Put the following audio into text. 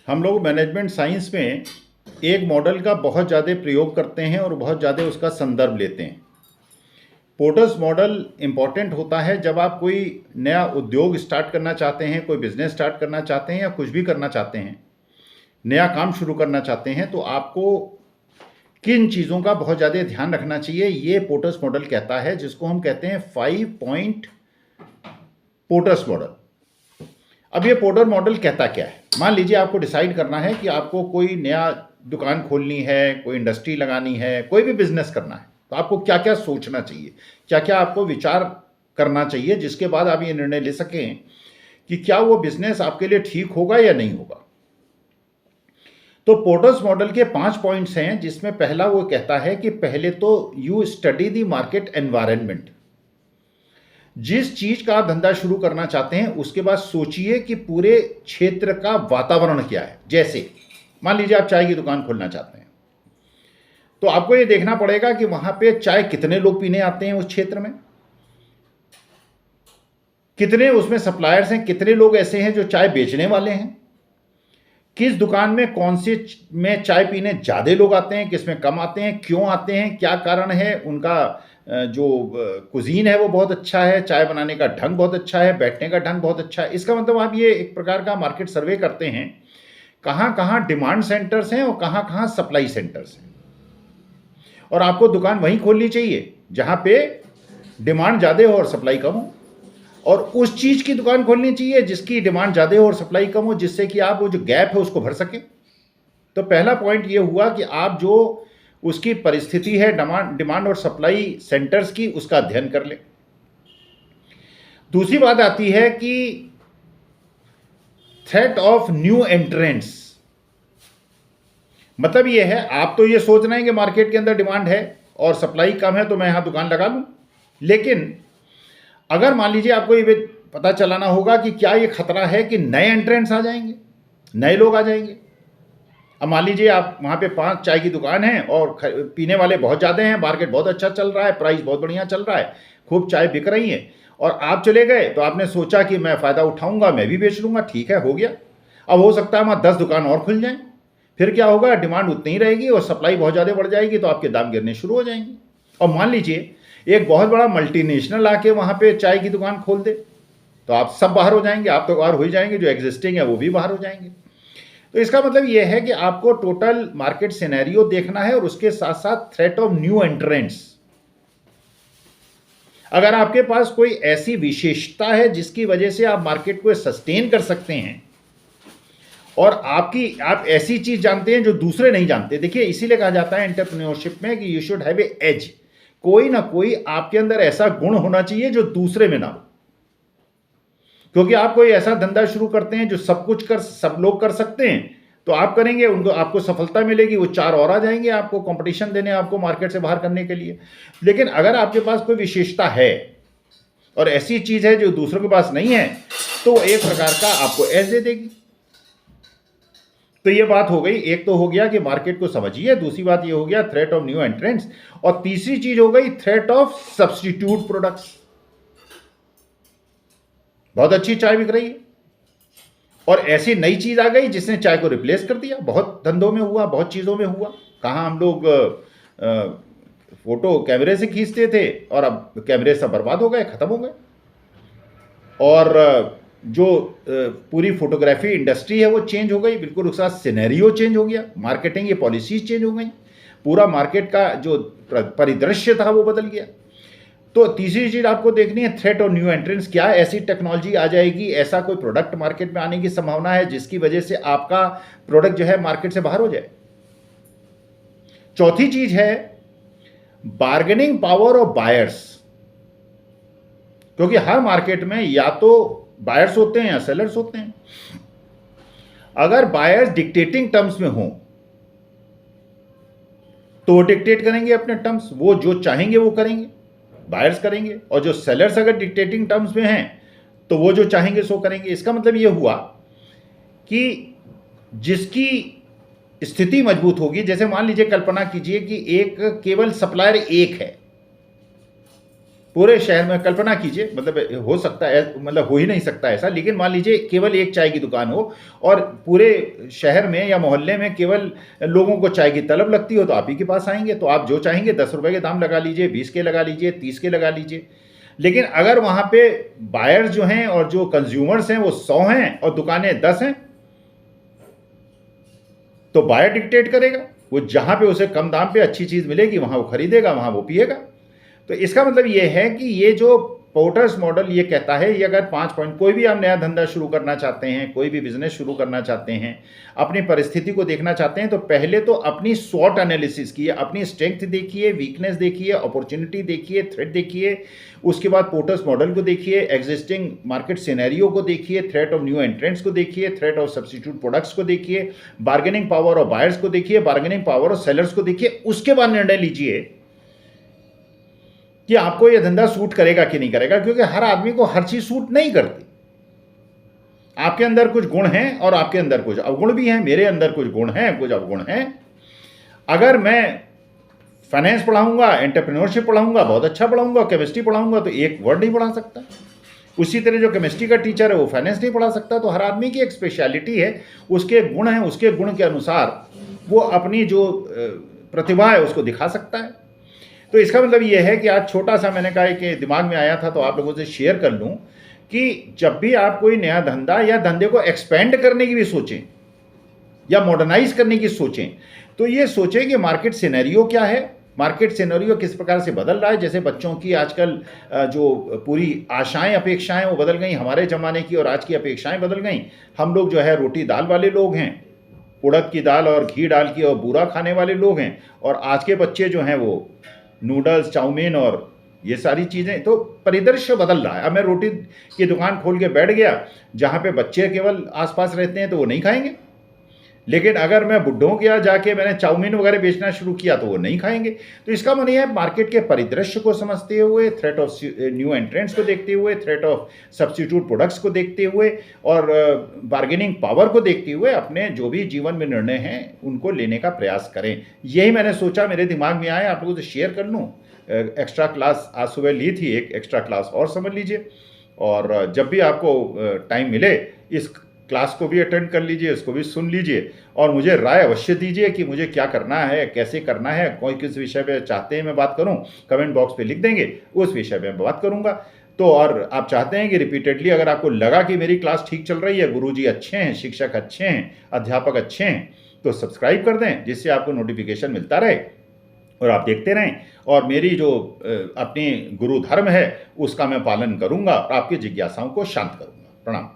हम लोग management science में एक मॉडल का बहुत ज़्यादा प्रयोग करते हैं और बहुत ज़्यादा उसका संदर्भ लेते हैं। पोर्टर्स मॉडल इम्पॉर्टेंट होता है जब आप कोई नया उद्योग स्टार्ट करना चाहते हैं, कोई बिजनेस स्टार्ट करना चाहते हैं या कुछ भी करना चाहते हैं, नया काम शुरू करना चाहते हैं, तो आपको किन चीज़ों का बहुत ज़्यादा ध्यान रखना चाहिए, ये पोर्टर्स मॉडल कहता है, जिसको हम कहते हैं 5 पॉइंट पोर्टर्स मॉडल। अब ये पोर्टर मॉडल कहता क्या है? मान लीजिए आपको डिसाइड करना है कि आपको कोई नया दुकान खोलनी है, कोई इंडस्ट्री लगानी है, कोई भी बिजनेस करना है, तो आपको क्या क्या सोचना चाहिए, क्या क्या आपको विचार करना चाहिए, जिसके बाद आप ये निर्णय ले सकें कि क्या वो बिजनेस आपके लिए ठीक होगा या नहीं होगा। तो पोर्टर्स मॉडल के 5 पॉइंट्स हैं, जिसमें पहला वो कहता है कि पहले तो you study the market environment. जिस चीज का आप धंधा शुरू करना चाहते हैं उसके बाद सोचिए कि पूरे क्षेत्र का वातावरण क्या है। जैसे मान लीजिए आप चाय की दुकान खोलना चाहते हैं, तो आपको ये देखना पड़ेगा कि वहां पे चाय कितने लोग पीने आते हैं, उस क्षेत्र में कितने उसमें सप्लायर्स हैं, कितने लोग ऐसे हैं जो चाय बेचने वाले हैं, किस दुकान में कौन से में चाय पीने ज़्यादा लोग आते हैं, किस में कम आते हैं, क्यों आते हैं, क्या कारण है। उनका जो कुजीन है वो बहुत अच्छा है, चाय बनाने का ढंग बहुत अच्छा है, बैठने का ढंग बहुत अच्छा है। इसका मतलब आप ये एक प्रकार का मार्केट सर्वे करते हैं, कहाँ कहाँ डिमांड सेंटर्स हैं और कहाँ कहाँ सप्लाई सेंटर्स हैं। और आपको दुकान वहीं खोलनी चाहिए जहाँ पे डिमांड ज़्यादा हो और सप्लाई कम हो, और उस चीज़ की दुकान खोलनी चाहिए जिसकी डिमांड ज़्यादा हो और सप्लाई कम हो, जिससे कि आप वो जो गैप है उसको भर सकें। तो पहला पॉइंट ये हुआ कि आप जो उसकी परिस्थिति है डिमांड और सप्लाई सेंटर्स की, उसका अध्ययन कर लें। दूसरी बात आती है कि थ्रेट ऑफ न्यू एंट्रेंट्स। मतलब ये है, आप तो ये सोच रहे हैं कि मार्केट के अंदर डिमांड है और सप्लाई कम है तो मैं यहां दुकान लगा लूं, लेकिन अगर मान लीजिए आपको ये पता चलाना होगा कि क्या ये खतरा है कि नए एंट्रेंट्स आ जाएंगे, नए लोग आ जाएंगे। अब मान लीजिए आप वहाँ पे 5 चाय की दुकान है और पीने वाले बहुत ज़्यादा हैं, मार्केट बहुत अच्छा चल रहा है, प्राइस बहुत बढ़िया चल रहा है, खूब चाय बिक रही है, और आप चले गए तो आपने सोचा कि मैं फ़ायदा उठाऊंगा, मैं भी बेच लूँगा, ठीक है, हो गया। अब हो सकता है वहाँ 10 दुकान और खुल जाएँ, फिर क्या होगा, डिमांड उतनी ही रहेगी और सप्लाई बहुत ज़्यादा बढ़ जाएगी, तो आपके दाम गिरने शुरू हो जाएंगे। और मान लीजिए एक बहुत बड़ा मल्टीनेशनल आके वहाँ पे चाय की दुकान खोल दे, तो आप सब बाहर हो जाएंगे, आप तो बाहर हो ही जाएंगे, जो एग्जिस्टिंग है वो भी बाहर हो जाएंगे। तो इसका मतलब यह है कि आपको टोटल मार्केट सिनेरियो देखना है और उसके साथ साथ थ्रेट ऑफ न्यू एंट्रेंट्स। अगर आपके पास कोई ऐसी विशेषता है जिसकी वजह से आप मार्केट को सस्टेन कर सकते हैं, और आप ऐसी चीज जानते हैं जो दूसरे नहीं जानते। देखिए, इसीलिए कहा जाता है एंटरप्रेन्योरशिप में कि you should have a edge. कोई ना कोई आपके अंदर ऐसा गुण होना चाहिए जो दूसरे में ना हो, क्योंकि आप कोई ऐसा धंधा शुरू करते हैं जो सब लोग कर सकते हैं, तो आप करेंगे, उनको आपको सफलता मिलेगी, वो 4 और आ जाएंगे आपको कंपटीशन देने, आपको मार्केट से बाहर करने के लिए। लेकिन अगर आपके पास कोई विशेषता है और ऐसी चीज है जो दूसरों के पास नहीं है, तो एक प्रकार का आपको एज दे देगी। तो ये बात हो गई, एक तो हो गया कि मार्केट को समझिए, दूसरी बात ये हो गया थ्रेट ऑफ न्यू एंट्रेंट्स, और तीसरी चीज हो गई थ्रेट ऑफ सब्स्टिट्यूट प्रोडक्ट्स। बहुत अच्छी चाय बिक रही है और ऐसी नई चीज आ गई जिसने चाय को रिप्लेस कर दिया। बहुत धंधों में हुआ, बहुत चीजों में हुआ। कहाँ हम लोग फोटो कैमरे से खींचते थे और अब कैमरे सब बर्बाद हो गए, खत्म हो गए। और जो पूरी फोटोग्राफी इंडस्ट्री है वो चेंज हो गई, बिल्कुल उसका सिनेरियो चेंज हो गया, मार्केटिंग ये पॉलिसीज चेंज हो गई, पूरा मार्केट का जो परिदृश्य था वो बदल गया। तो तीसरी चीज आपको देखनी है थ्रेट और न्यू एंट्रेंस। क्या ऐसी टेक्नोलॉजी आ जाएगी, ऐसा कोई प्रोडक्ट मार्केट में आने की संभावना है जिसकी वजह से आपका प्रोडक्ट जो है मार्केट से बाहर हो जाए। चौथी चीज है बार्गेनिंग पावर ऑफ बायर्स, क्योंकि हर मार्केट में या तो बायर्स होते हैं या सेलर्स होते हैं। अगर बायर्स डिक्टेटिंग टर्म्स में हो तो वो डिक्टेट करेंगे अपने टर्म्स, वो जो चाहेंगे वो करेंगे, बायर्स करेंगे। और जो सेलर्स अगर डिक्टेटिंग टर्म्स में हैं तो वो जो चाहेंगे सो करेंगे। इसका मतलब ये हुआ कि जिसकी स्थिति मजबूत होगी, जैसे मान लीजिए कल्पना कीजिए कि एक केवल सप्लायर एक है, पूरे शहर में कल्पना कीजिए, मतलब हो सकता है, मतलब हो ही नहीं सकता ऐसा, लेकिन मान लीजिए केवल एक चाय की दुकान हो और पूरे शहर में या मोहल्ले में केवल लोगों को चाय की तलब लगती हो, तो आप ही के पास आएंगे। तो आप जो चाहेंगे 10 रुपए के दाम लगा लीजिए, 20 के लगा लीजिए, 30 के लगा लीजिए। लेकिन अगर वहां पे बायर्स जो हैं और जो कंज्यूमर्स हैं वो 100 हैं और दुकानें 10 हैं, तो बायर डिक्टेट करेगा। वो जहां पे उसे कम दाम पे अच्छी चीज मिलेगी वहां वो खरीदेगा, वहां वो पिएगा। तो इसका मतलब ये है कि ये जो पोर्टर्स मॉडल ये कहता है, ये अगर 5 पॉइंट, कोई भी आप नया धंधा शुरू करना चाहते हैं, कोई भी बिजनेस शुरू करना चाहते हैं, अपनी परिस्थिति को देखना चाहते हैं, तो पहले तो अपनी स्वॉट एनालिसिस कीजिए, अपनी स्ट्रेंथ देखिए, वीकनेस देखिए, अपॉर्चुनिटी देखिए, थ्रेट देखिए। उसके बाद पोर्टर्स मॉडल को देखिए, एग्जिस्टिंग मार्केट सिनेरियो को देखिए, थ्रेट ऑफ न्यू एंट्रेंट्स को देखिए, थ्रेट ऑफ सब्स्टिट्यूट प्रोडक्ट्स को देखिए, बार्गेनिंग पावर ऑफ बायर्स को देखिए, बार्गेनिंग पावर ऑफ सेलर्स को देखिए। उसके बाद निर्णय लीजिए कि आपको यह धंधा सूट करेगा कि नहीं करेगा, क्योंकि हर आदमी को हर चीज सूट नहीं करती। आपके अंदर कुछ गुण हैं और आपके अंदर कुछ अवगुण भी हैं, मेरे अंदर कुछ गुण हैं, कुछ अवगुण हैं। अगर मैं फाइनेंस पढ़ाऊंगा, एंटरप्रेन्योरशिप पढ़ाऊंगा, बहुत अच्छा पढ़ाऊंगा, केमिस्ट्री पढ़ाऊंगा, तो एक वर्ड नहीं पढ़ा सकता। उसी तरह जो केमिस्ट्री का टीचर है वो फाइनेंस नहीं पढ़ा सकता। तो हर आदमी की एक स्पेशलिटी है, उसके गुण हैं, उसके गुण के अनुसार वो अपनी जो प्रतिभा है उसको दिखा सकता है। तो इसका मतलब ये है कि आज छोटा सा मैंने कहा कि दिमाग में आया था तो आप लोगों से शेयर कर लूं कि जब भी आप कोई नया धंधा या धंधे को एक्सपेंड करने की भी सोचें या मॉडर्नाइज करने की सोचें, तो ये सोचें कि मार्केट सिनेरियो क्या है, मार्केट सिनेरियो किस प्रकार से बदल रहा है। जैसे बच्चों की आजकल जो पूरी आशाएं अपेक्षाएं वो बदल गई, हमारे ज़माने की और आज की अपेक्षाएं बदल गई। हम लोग जो है रोटी दाल वाले लोग हैं, उड़द की दाल और घी डाल की और बूरा खाने वाले लोग हैं, और आज के बच्चे जो हैं वो नूडल्स, चाउमीन और ये सारी चीज़ें। तो परिदृश्य बदल रहा है। अब मैं रोटी की दुकान खोल के बैठ गया, जहाँ पे बच्चे केवल आसपास रहते हैं तो वो नहीं खाएंगे, लेकिन अगर मैं बुड्ढों के यहाँ जाके मैंने चाउमीन वगैरह बेचना शुरू किया तो वो नहीं खाएंगे। तो इसका मतलब है मार्केट के परिदृश्य को समझते हुए, थ्रेट ऑफ न्यू एंट्रेंट्स को देखते हुए, थ्रेट ऑफ सब्स्टिट्यूट प्रोडक्ट्स को देखते हुए और बार्गेनिंग पावर को देखते हुए अपने जो भी जीवन में निर्णय हैं उनको लेने का प्रयास करें। यही मैंने सोचा, मेरे दिमाग में आया, आप लोगों से शेयर कर लूँ। एक्स्ट्रा क्लास आज सुबह ली थी, एक एक्स्ट्रा क्लास और समझ लीजिए। और जब भी आपको टाइम मिले इस क्लास को भी अटेंड कर लीजिए, इसको भी सुन लीजिए और मुझे राय अवश्य दीजिए कि मुझे क्या करना है, कैसे करना है, कोई किस विषय पे चाहते हैं मैं बात करूं, कमेंट बॉक्स पे लिख देंगे, उस विषय पे मैं बात करूंगा। तो और आप चाहते हैं कि रिपीटेडली अगर आपको लगा कि मेरी क्लास ठीक चल रही है, गुरुजी अच्छे हैं, शिक्षक अच्छे हैं, अध्यापक अच्छे हैं, तो सब्सक्राइब कर दें जिससे आपको नोटिफिकेशन मिलता रहे और आप देखते रहें। और मेरी जो अपनी गुरु धर्म है उसका मैं पालन करूंगा और आपकी जिज्ञासाओं को शांत करूंगा। प्रणाम।